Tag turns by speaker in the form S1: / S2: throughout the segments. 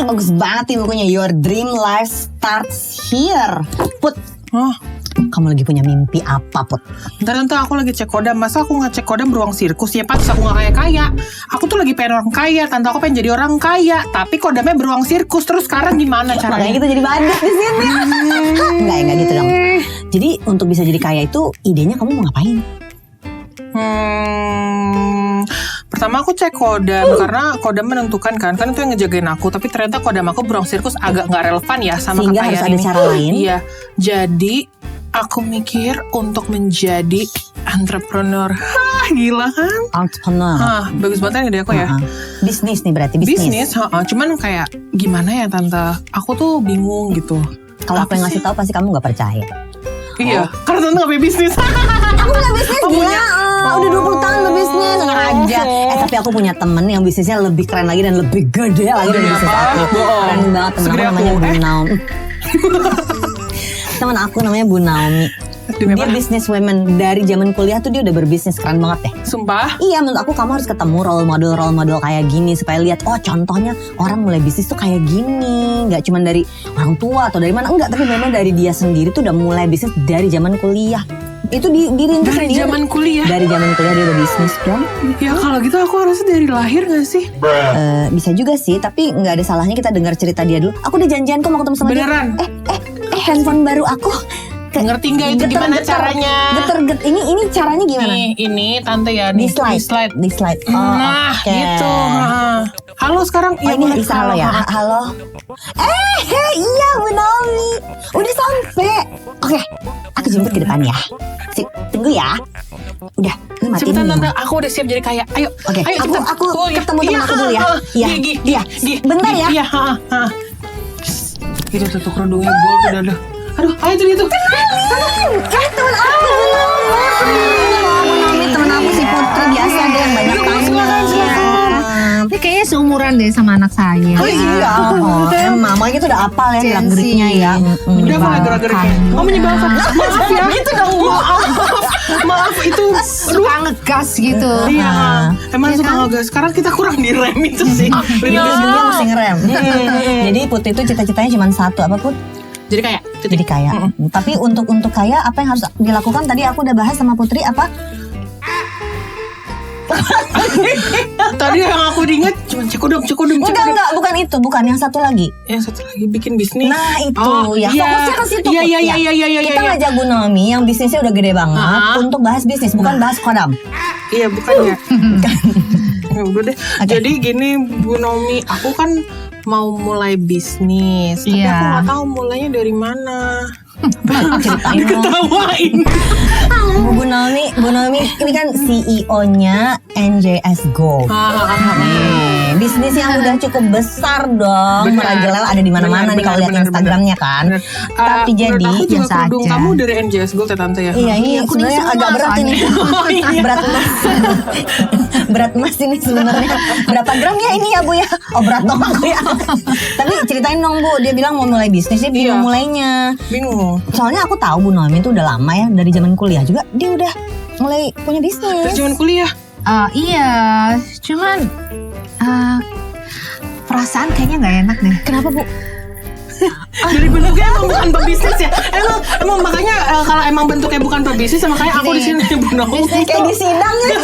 S1: bagus banget nih bukunya. Your Dream Life Starts Here. Put, kamu lagi punya mimpi apa, Put?
S2: Bentar tante, aku lagi cek kodam. Masa aku gak cek kodam beruang sirkus? Ya pantas aku gak kaya-kaya. Aku tuh lagi pengen orang kaya. Tante, aku pengen jadi orang kaya, tapi kodamnya beruang sirkus. Terus sekarang gimana caranya?
S1: Makanya kita jadi badut di sini. Enggak gitu dong. Jadi untuk bisa jadi kaya itu idenya kamu mau ngapain?
S2: Pertama aku cek kodam karena kodam menentukan kan itu yang ngejagain aku. Tapi ternyata kodam aku beruang sirkus agak nggak relevan ya sama
S1: sehingga
S2: kekayaan
S1: harus ada cara lain.
S2: Iya, jadi aku mikir untuk menjadi entrepreneur. Gila kan?
S1: Entrepreneur.
S2: Bagus banget kan ide aku ya.
S1: Bisnis nih berarti bisnis.
S2: Cuman kayak gimana ya tante? Aku tuh bingung gitu.
S1: Kalau aku yang ngasih tahu pasti kamu nggak percaya.
S2: Iya, karena tante nggak punya bisnis.
S1: Aku nggak bisnis gila. Udah 20 tahun berbisnis aja. Tapi aku punya temen yang bisnisnya lebih keren lagi dan lebih gede lagi dari bisnis aku. Keren banget, temen aku namanya Bu Naomi. Temen aku namanya Bu Naomi. Dia business women dari zaman kuliah tuh dia udah berbisnis, keren banget deh.
S2: Sumpah?
S1: Iya, menurut aku kamu harus ketemu role model kayak gini supaya lihat contohnya orang mulai bisnis tuh kayak gini, nggak cuma dari orang tua atau dari mana, enggak, tapi memang dari dia sendiri tuh udah mulai bisnis dari zaman kuliah. Itu dirintis
S2: dari
S1: sendiri.
S2: Zaman kuliah?
S1: Dari zaman kuliah dia udah bisnis dong.
S2: Ya kalau gitu aku harusnya dari lahir gak sih?
S1: Bisa juga sih, tapi nggak ada salahnya kita dengar cerita dia dulu. Aku udah janjian kok mau ketemu sama
S2: Beneran?
S1: dia. Handphone baru aku.
S2: Ngerti nggak itu gimana caranya?
S1: Ini caranya gimana?
S2: Ini tante ya.
S1: Di slide.
S2: Nah,
S1: okay.
S2: Gitu. Halo sekarang.
S1: Ini bisa halo ya. Halo. Iya Bu Naomi. Udah sampai. Oke, aku jemput ke depan ya. Sip, tunggu ya. Udah, lu matiin
S2: cepetan
S1: dulu.
S2: tante, aku udah siap jadi kaya. Ayo.
S1: Oke,
S2: ayo
S1: aku ketemu teman aku dulu ya. Iya. Bentar ya.
S2: Iya, Itu tuh kerudungnya gold udah. Aduh, ayo itu.
S1: Temen aku temen aku si Putri biasa deh yang banyak tanya.
S3: Tapi kayaknya seumuran deh sama anak saya.
S1: Oh iya, emang makanya kita udah apal ya gerak-geriknya ya.
S2: Udah mulai gerak-geriknya. Oh menyebalkan. Maaf ya. Gitu dong. Maaf itu
S3: suka ngegas gitu.
S2: Iya. Emang suka ngegas. Sekarang kita kurang direm itu sih.
S1: Jadi dia mesti ngerem. Jadi Putri itu cita-citanya cuma satu, apa Put?
S2: Jadi kaya.
S1: Tapi untuk kaya apa yang harus dilakukan? Tadi aku udah bahas sama Putri apa?
S2: Tadi yang aku diinget cuma cekodom.
S1: Enggak, bukan itu, bukan yang satu lagi.
S2: Yang satu lagi bikin bisnis.
S1: Nah itu ya, fokusnya ke situ.
S2: Iya.
S1: Kita ngajak Bu Naomi yang bisnisnya udah gede banget untuk bahas bisnis, bukan bahas kodam.
S2: Iya, bukan ya. Udah deh. Jadi gini Bu Naomi, aku kan mau mulai bisnis, tapi aku nggak tahu mulainya dari mana. Diketawain.
S1: Bu Naomi ini kan CEO-nya NJS Gold. Bisnis yang udah cukup besar dong. Merajalela ada di mana-mana nih kalau lihat Instagramnya kan. Tapi jadi
S2: aku juga
S1: biasa
S2: kerudung
S1: aja.
S2: kamu dari NJS Gold ya tante ya.
S1: Iya, ini sebenarnya agak berat ini. Berat emas. Berat emas ini sebenarnya. Berapa gram ya ini ya Bu ya? Oh berat dong aku ya. Tapi ceritain dong Bu, dia bilang mau mulai bisnis, dia bingung mulainya.
S2: Bingung.
S1: Soalnya aku tahu Bu Naomi itu udah lama ya, dari zaman kuliah juga dia udah mulai punya bisnis.
S2: Dari zaman kuliah?
S3: Iya, cuman perasaan kayaknya nggak enak deh.
S1: Kenapa Bu?
S2: Dari bentuknya emang bukan pebisnis ya. Emang makanya kalau emang bentuknya bukan pebisnis, makanya aku di sini Bu Naomi.
S1: Kayak di sidang ya.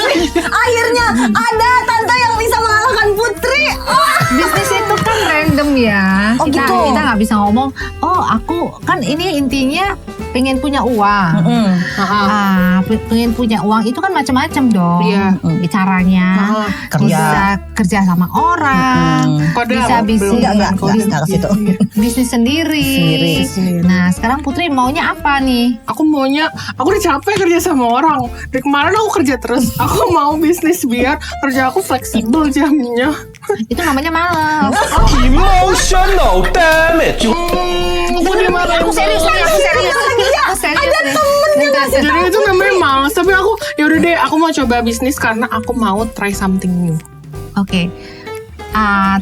S1: Akhirnya ada tante yang bisa mengalahkan Putri.
S3: Bisnis itu kan random ya. Kita nggak bisa ngomong. Oh aku kan ini intinya pengen punya uang. Pengen punya uang itu kan macam-macam dong.
S2: Iya.
S3: Caranya bisa kerja sama orang. Bisa bisnis.
S1: Enggak ke situ.
S3: Bisnis sendiri. Nah sekarang Putri maunya apa nih?
S2: Aku udah capek kerja sama orang. Dari kemarin aku kerja terus. Aku mau bisnis biar kerja aku fleksibel jamnya.
S3: Itu namanya malas.
S4: Emotional damage.
S3: Aku serius.
S1: Ada temen yang ngasih
S2: Jadi itu namanya malas. Tapi aku yaudah deh, aku mau coba bisnis karena aku mau try something new.
S3: Oke.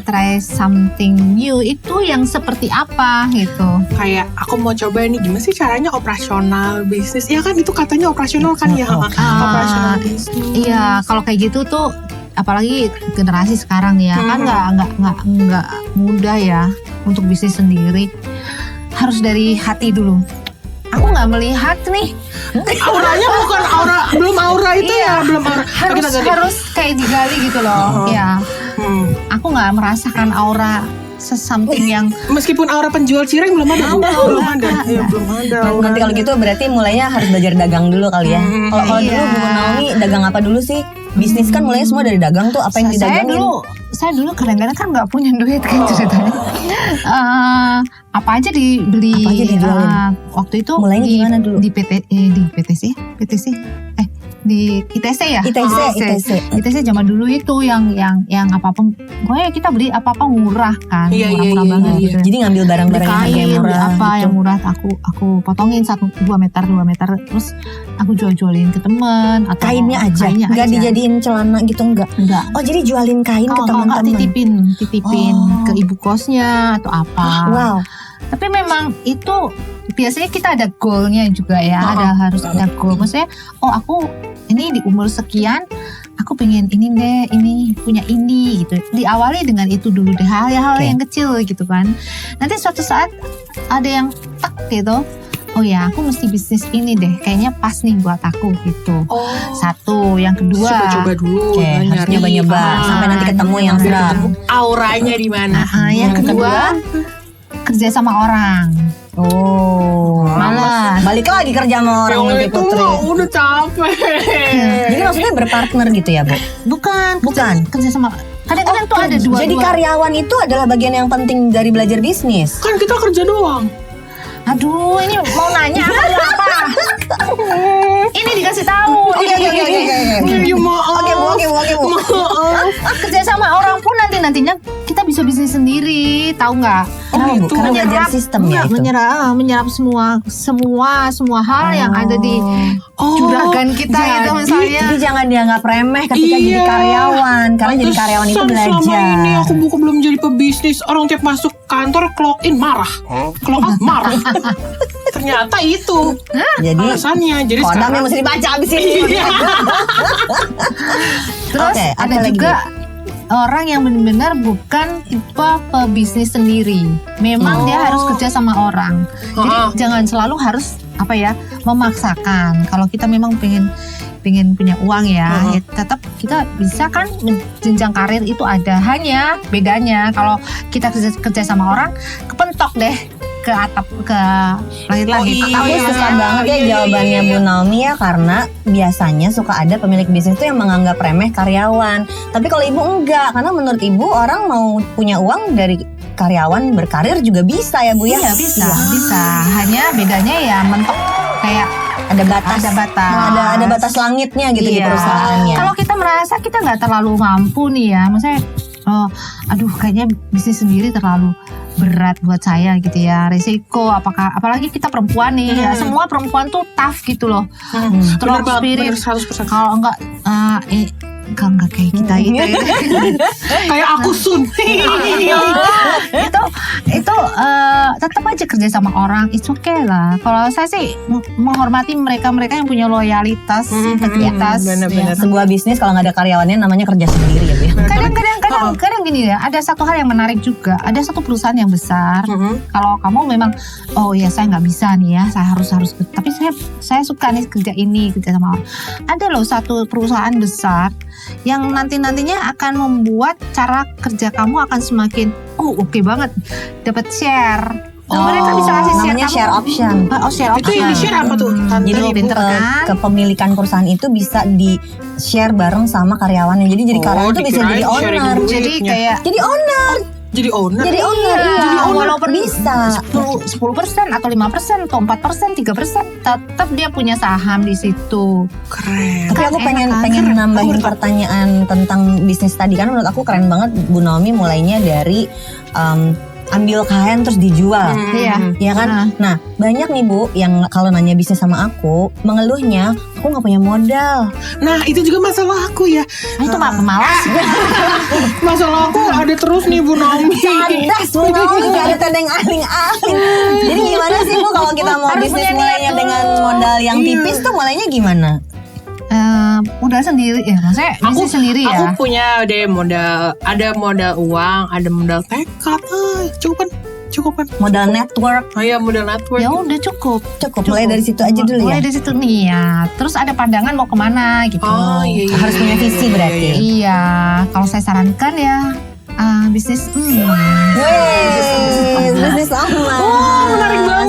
S3: Try something new itu yang seperti apa gitu?
S2: Kayak aku mau coba nih gimana sih caranya operasional bisnis. Ya kan itu katanya operasional kan ya. Operasional bisnis.
S3: Iya, kalau kayak gitu tuh apalagi generasi sekarang nih ya, kan nggak mudah ya untuk bisnis sendiri. Harus dari hati dulu. Aku nggak melihat nih.
S2: Auranya bukan aura, belum aura itu ya, belum aura.
S3: Harus kayak digali gitu loh. Ya. Aku nggak merasakan aura something yang
S2: meskipun aura penjual cireng belum ada. Belum ada.
S1: Nanti kalau gitu berarti mulainya harus belajar dagang dulu kali ya. Kalau dulu Bu Naomi dagang apa dulu sih? Bisnis kan mulainya semua dari dagang tuh. Apa yang didagangin?
S3: Saya dulu kadang-kadang kan nggak punya duit kan ceritanya. Apa aja dibeli.
S1: Apa aja dijualin?
S3: Waktu itu
S1: mulainya gimana dulu?
S3: Di PTC. Di ITC ya? ITC zaman dulu itu yang apa-apa, pokoknya kita beli apa-apa murah kan, murah banget gitu.
S1: Jadi ngambil barang-barang yang harganya murah
S3: apa
S1: gitu.
S3: yang murah aku potongin 2 meter terus aku jualin ke temen atau
S1: kainnya aja, nggak dijadiin celana gitu enggak. Oh jadi jualin kain ke teman-teman.
S3: Titipin ke ibu kosnya atau apa.
S1: Wow.
S3: Tapi memang itu biasanya kita ada goalnya juga ya, harus ada goal. Maksudnya, aku ini di umur sekian, aku pengen ini punya ini gitu. Diawali dengan itu dulu deh, hal-hal yang kecil gitu kan. Nanti suatu saat ada yang tak gitu. Oh ya, aku mesti bisnis ini deh, kayaknya pas nih buat aku gitu. Satu, yang kedua.
S2: Coba dulu.
S1: Harus nyoba-nyoba sampai nanti ketemu yang serap.
S2: Auranya di mana?
S3: Yang kedua, kerja sama orang. Malas.
S1: Balik lagi kerja sama orang nanti Putri.
S2: Udah capek.
S1: Jadi maksudnya berpartner gitu ya Bu?
S3: Bukan. Kerja sama. Kadang-kadang tuh ada dua.
S1: Jadi karyawan itu adalah bagian yang penting dari belajar bisnis.
S2: Kan kita kerja doang.
S3: Aduh, ini mau nanya apa? Ini dikasih tahu.
S1: Oke. Bu.
S3: Kerja sama orang pun nantinya kita bisa bisnis sendiri, tahu nggak?
S1: Gitu. Karena belajar sistem ya itu.
S3: Menyerap semua hal yang ada di juragan kita itu misalnya.
S1: Jadi jangan dianggap remeh ketika jadi karyawan, karena jadi karyawan itu belajar.
S2: Selama ini aku belum jadi pebisnis, orang tiap masuk kantor clock in marah, clock out marah. Ternyata itu
S1: jadi
S2: alasannya. Jadi
S1: kodam yang mesti dibaca abis ini.
S3: Terus ada juga orang yang benar-benar bukan tipe pebisnis sendiri. Memang dia harus kerja sama orang. Jadi jangan selalu harus memaksakan. Kalau kita memang pengen punya uang ya tetap kita bisa kan, jenjang karir itu ada. Hanya bedanya kalau kita kerja sama orang, kepentok deh ke atap, ke langit-langit.
S1: Aku suka banget ya jawabannya Bu Naomi ya, karena biasanya suka ada pemilik bisnis tuh yang menganggap remeh karyawan. Tapi kalau Ibu enggak, karena menurut Ibu orang mau punya uang dari karyawan berkarir juga bisa ya Bu ya?
S3: Iya bisa. Hanya bedanya ya mentok kayak
S1: ada batas langitnya gitu di perusahaannya.
S3: Kalau kita merasa kita nggak terlalu mampu nih ya, maksudnya kayaknya bisnis sendiri terlalu berat buat saya gitu ya, resiko apalagi kita perempuan nih ya, semua perempuan tuh tough gitu loh, strong spirit. Kalau enggak kayak kita gitu ya.
S2: Kayak aku Sun.
S3: itu tetap aja kerja sama orang, it's okay lah. Kalau saya sih menghormati mereka yang punya loyalitas, integritas.
S2: Benar-benar.
S1: Sebuah bisnis kalau nggak ada karyawannya namanya kerja sendiri ya Bu.
S3: Kadang gini ya, ada satu hal yang menarik juga. Ada satu perusahaan yang besar. Kalau kamu memang, saya nggak bisa nih ya, saya harus. Tapi saya suka nih kerja sama orang. Ada loh satu perusahaan besar yang nantinya akan membuat cara kerja kamu akan semakin oke banget, dapat share. Mereka bisa kasih share,
S1: namanya share option.
S3: Share option.
S2: Itu yang di share apa tuh?
S1: Jadi kepemilikan perusahaan itu bisa di share bareng sama karyawannya. Jadi karyawan itu bisa jadi owner.
S2: Jadi owner.
S3: Walaupun
S1: bisa
S3: 10% atau 5% atau 4%, 3%, tetap dia punya saham di situ.
S2: Keren.
S1: Tapi aku pengen nambahin pertanyaan tentang bisnis tadi, kan menurut aku keren banget Bu Naomi mulainya dari ambil kain terus dijual. Iya kan? Nah, banyak nih Bu yang kalau nanya bisnis sama aku, mengeluhnya aku nggak punya modal.
S2: Nah, itu juga masalah aku ya.
S3: Itu pemalas.
S2: Masalah aku ada terus nih Bu Naomi.
S1: Cerdas Bu Naomi, gak ada tendeng aling-aling. Jadi gimana sih Bu kalau kita mau bisnis mulainya dengan modal yang tipis tuh mulainya gimana?
S3: Udah sendiri ya, maksudnya bisnis sendiri ya.
S2: Aku punya deh modal, ada modal uang, ada modal tekad. Cukup kan?
S1: Modal network.
S2: Oh iya, modal network.
S3: Ya udah cukup.
S1: Mulai dari situ aja dulu
S3: Mulai
S1: ya.
S3: dari situ nih ya. Terus ada pandangan mau kemana gitu.
S2: Oh iya, iya.
S1: Harus punya visi berarti.
S3: Iya, kalau saya sarankan ya bisnis
S1: Bisnis emas.
S2: Menarik banget.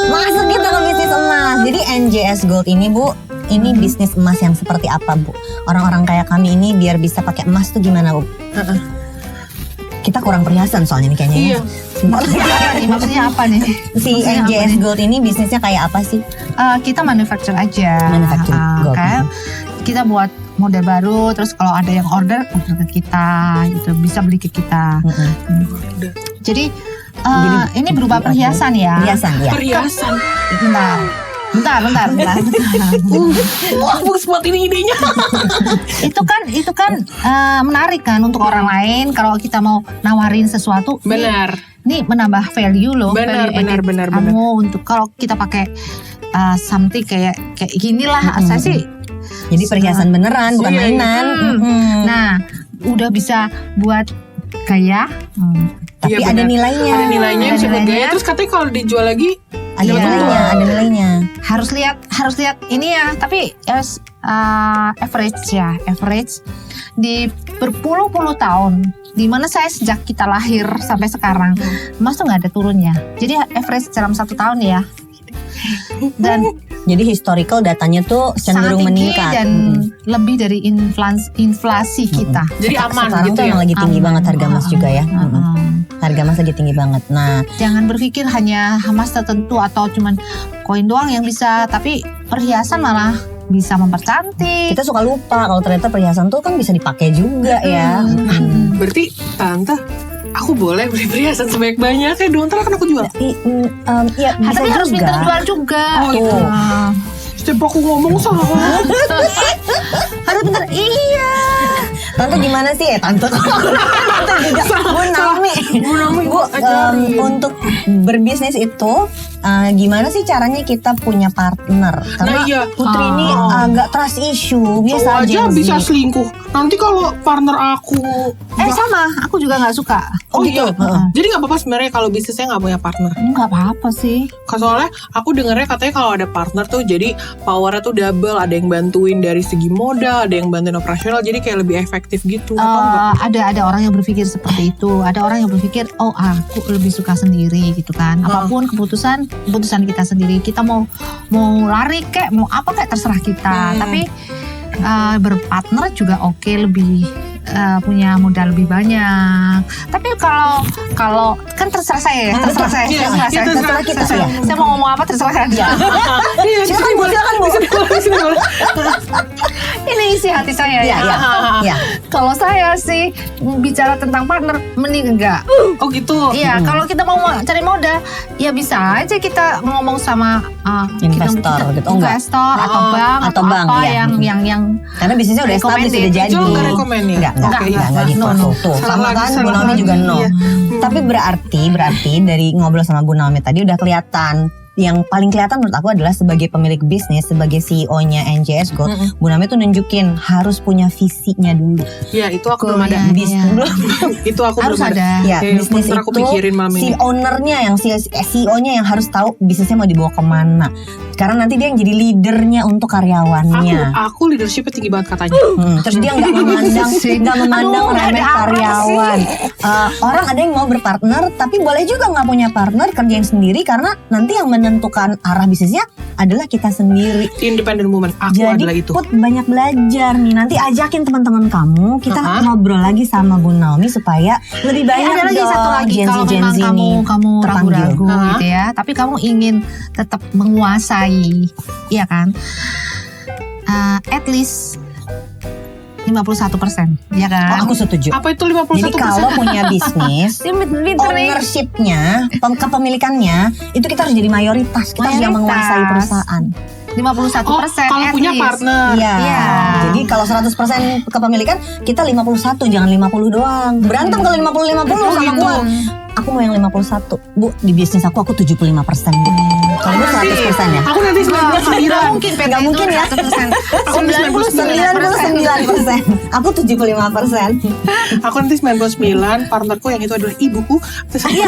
S1: Masuk kita ke bisnis emas. Jadi NJS Gold ini Bu, ini bisnis emas yang seperti apa Bu? Orang-orang kayak kami ini biar bisa pakai emas tuh gimana Bu? Kita kurang perhiasan soalnya nih kayaknya.
S2: Iya.
S3: Maksudnya apa nih?
S1: Si
S3: Maksudnya apa
S1: NJS
S3: nih?
S1: Gold ini bisnisnya kayak apa sih?
S3: Kita manufacture aja.
S1: Manufacturing gold.
S3: Kayak kita buat model baru, terus kalau ada yang order ke kita, gitu bisa beli ke kita. Jadi ini berupa perhiasan ya.
S1: Perhiasan ya.
S2: Perhiasan.
S3: Bentar.
S2: Wah, bagus banget ini idenya.
S3: itu kan menarik kan untuk orang lain kalau kita mau nawarin sesuatu.
S2: Benar.
S3: Ini menambah value loh.
S2: Benar.
S3: Kamu untuk kalau kita pakai something kayak ginilah, saya sih.
S1: Jadi perhiasan beneran, bukan
S2: Iya, iya.
S1: mainan.
S3: Nah, udah bisa buat gaya.
S1: Tapi
S2: Iya,
S1: ada
S2: benar.
S1: nilainya.
S2: Ada nilainya
S3: Ada
S2: bisa buat
S3: nilainya.
S2: gaya. Terus katanya kalau dijual lagi
S1: Ada
S3: Iya.
S1: nilainya, ada nilainya.
S3: Harus lihat ini ya, tapi average di berpuluh-puluh tahun. Dimana saya sejak kita lahir sampai sekarang, emas tuh nggak ada turunnya. Jadi average dalam 1 tahun ya. Dan
S1: Jadi historical datanya tuh cenderung
S3: sangat tinggi
S1: meningkat.
S3: dan lebih dari inflasi kita.
S2: jadi aman
S1: Sekarang
S2: gitu
S1: tuh
S2: ya.
S1: emang lagi tinggi
S3: Aman.
S1: banget harga emas juga ya. Harga emas lagi tinggi banget. Nah,
S3: Jangan berpikir hanya emas tertentu atau cuman koin doang yang bisa, tapi perhiasan malah bisa mempercantik.
S1: kita suka lupa kalau ternyata perhiasan tuh kan bisa dipakai juga ya.
S2: Berarti tante, aku boleh beli perhiasan sebanyak-banyaknya dong. Ntar kan aku jual.
S1: Iya bisa
S3: Tapi harus
S1: juga.
S3: pintar jual juga.
S2: Oh, iya.
S3: Ah.
S2: Setiap aku ngomong salah.
S3: Harus pintar. Iya.
S1: Tante gimana sih Tante? Tante juga. Bu Naomi. Bu, untuk berbisnis itu gimana sih caranya kita punya partner? Karena
S2: Nah, iya.
S1: Putri ini agak trust issue,
S2: Cowok
S1: biasa
S2: aja
S1: aja
S2: bisa selingkuh. Nanti kalau partner aku
S3: Sama. Aku juga nggak suka.
S1: Oh gitu.
S2: iya. Jadi nggak apa-apa sebenarnya kalau bisnisnya nggak punya partner.
S3: Nggak apa-apa sih.
S2: Soalnya aku dengernya katanya kalau ada partner tuh jadi powernya tuh double. Ada yang bantuin dari segi modal, ada yang bantuin operasional. Jadi kayak lebih efektif gitu. Atau enggak?
S3: Ada orang yang berpikir seperti itu. Ada orang yang berpikir, oh aku lebih suka sendiri gitu kan. Apapun keputusan kita sendiri. Kita mau lari kek, mau apa kek terserah kita. Tapi berpartner juga oke, lebih punya modal lebih banyak. Tapi kalau kan terserah saya ya, terserah saya.
S2: Iya,
S3: Terserah saya.
S1: terserah kita
S3: Terserah
S1: ya.
S3: saya mau ngomong apa terserah dia.
S2: Iya,
S1: Silakan Bu, silakan Bu.
S3: Ini isi hati saya
S1: Iya,
S3: ya.
S1: iya. Iya.
S3: Kalau saya sih bicara tentang partner, mending enggak.
S2: Oh gitu.
S3: Iya, kalau kita mau cari modal, ya bisa aja kita ngomong sama
S1: Investor gitu. Oh, enggak.
S3: investor atau bank
S1: Atau bank,
S3: apa
S1: iya.
S3: yang
S1: Karena bisnisnya udah established, udah jadi.
S2: Jual nggak rekomen ya?
S1: Enggak gitu.
S3: No.
S1: Tuh, sama
S2: Salah
S1: kan
S2: lagi,
S1: Bu
S2: salah
S1: Naomi
S2: lagi.
S1: juga no.
S2: Iya.
S1: Tapi berarti dari ngobrol sama Bu Naomi tadi udah kelihatan. Yang paling kelihatan menurut aku adalah sebagai pemilik bisnis, sebagai CEO-nya NJS Gold, Bu Naomi tuh nunjukin harus punya visinya dulu.
S2: Iya, itu aku belum ada. Itu aku
S3: Harus
S2: belum ada.
S3: ada.
S1: Ya,
S2: Kayak
S1: bisnis
S2: bentar aku
S1: itu
S2: pikirin malam
S1: si
S2: ini.
S1: ownernya yang CEO-nya yang harus tahu bisnisnya mau dibawa kemana. Karena nanti dia yang jadi leadernya untuk karyawannya.
S2: Aku leadershipnya tinggi banget katanya.
S1: Terus dia nggak memandang
S3: Aduh,
S1: remeh
S3: ada apa
S1: karyawan. Orang ada yang mau berpartner, tapi boleh juga nggak punya partner, kerjain sendiri karena nanti yang menentukan arah bisnisnya adalah kita sendiri.
S2: Independent woman. Aku adalah
S1: Jadi
S2: itu.
S1: Put banyak belajar nih. Nanti ajakin teman-teman kamu, kita ngobrol lagi sama Bu Naomi supaya lebih banyak
S3: ada lagi
S1: dong
S3: satu lagi, kalau
S1: Gen
S3: memang
S1: Z nih
S3: kamu
S1: terpanggil.
S3: ragu-ragu gitu ya, tapi kamu ingin tetap menguasai, iya kan? At least 51%, ya kan?
S1: Oh, aku setuju.
S2: Apa itu 51%?
S1: Jadi kalau punya bisnis, ownership-nya, kepemilikannya, itu kita harus jadi mayoritas. Kita harus yang menguasai perusahaan.
S3: 51%
S2: kalau
S3: at
S2: punya
S3: least.
S2: partner.
S1: Iya.
S3: Iya.
S1: Jadi kalau 100% kepemilikan, kita 51, jangan 50 doang. Berantem kalau 50-50 sama
S2: gitu.
S1: gua. Aku mau yang 51. Bu, di bisnis aku 75%. Bu. Kalau ibu 100% ya?
S2: Aku nanti 99.
S3: Mungkin
S1: Gak mungkin ya. 99%. Aku 75%.
S2: Aku nanti 99, partnerku yang itu adalah ibuku. Terus
S1: Iya,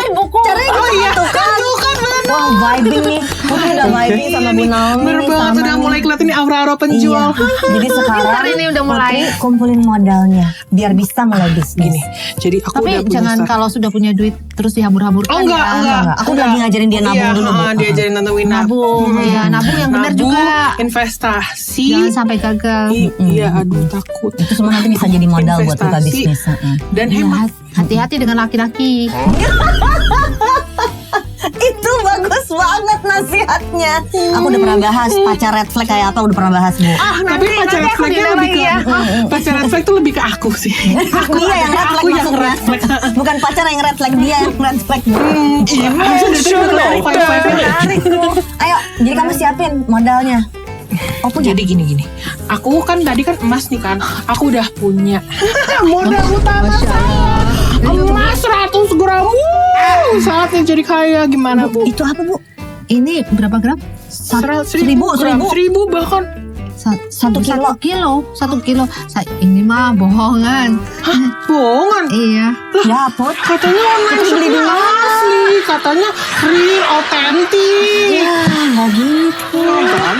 S1: ibuku. Caranya gitu kan. Wah, vibing nih. Putri udah vibing sama Bu Naomi.
S2: Bener
S1: nih,
S2: banget,
S1: sama
S2: udah
S1: nih.
S2: mulai kelihatan nih aura-aura penjual.
S1: Iya. Jadi sekarang
S3: Hari ini udah mulai.
S1: Putri kumpulin modalnya biar bisa mulai bisnis.
S2: Gini, jadi aku
S3: Tapi
S2: udah punya
S3: jangan
S2: start.
S3: kalau sudah punya duit terus dihambur-hamburkan
S2: Oh enggak,
S3: ya.
S2: enggak.
S1: Aku udah ngajarin dia nabung dulu, Bu.
S2: Diajarin Tante Wina.
S3: Nabung, ya nabung yang benar
S2: Nabung,
S3: juga.
S2: investasi.
S3: Jangan sampai gagal.
S2: Iya, aduh takut.
S1: Itu semua nanti bisa jadi modal buat buka
S2: Investasi.
S1: bisnis.
S2: Dan
S3: Iya,
S2: hemat.
S3: hati-hati dengan laki-laki.
S1: Itu bagus banget nasihatnya. Aku udah pernah bahas pacar red flag kayak apa, udah pernah bahas, Bu.
S2: Tapi pacar red flagnya lebih ke pacar red flag tuh lebih ke aku sih.
S1: Dia yang red flag
S2: Aku yang
S1: maksudnya.
S2: red flag.
S1: Bukan pacar yang red flag, dia yang red flag.
S2: Iya,
S1: Ayo, jadi kamu siapin modalnya. Oh, punya.
S2: Jadi gini. Aku kan tadi kan emas nih kan. Aku udah punya modal utama saya. Emas 100 gram. Saatnya jadi kaya gimana, Bu?
S1: Itu apa, Bu?
S3: Ini berapa gram?
S1: 1000
S2: bahkan.
S1: 1 kilo.
S3: 1 kilo. Ini mah bohongan.
S2: Bohongan.
S3: Iya.
S1: Ya, Put.
S2: Katanya online
S1: beli dulu.
S2: asli. Katanya real, otentik.
S1: Ya, nggak gitu.
S2: Kan?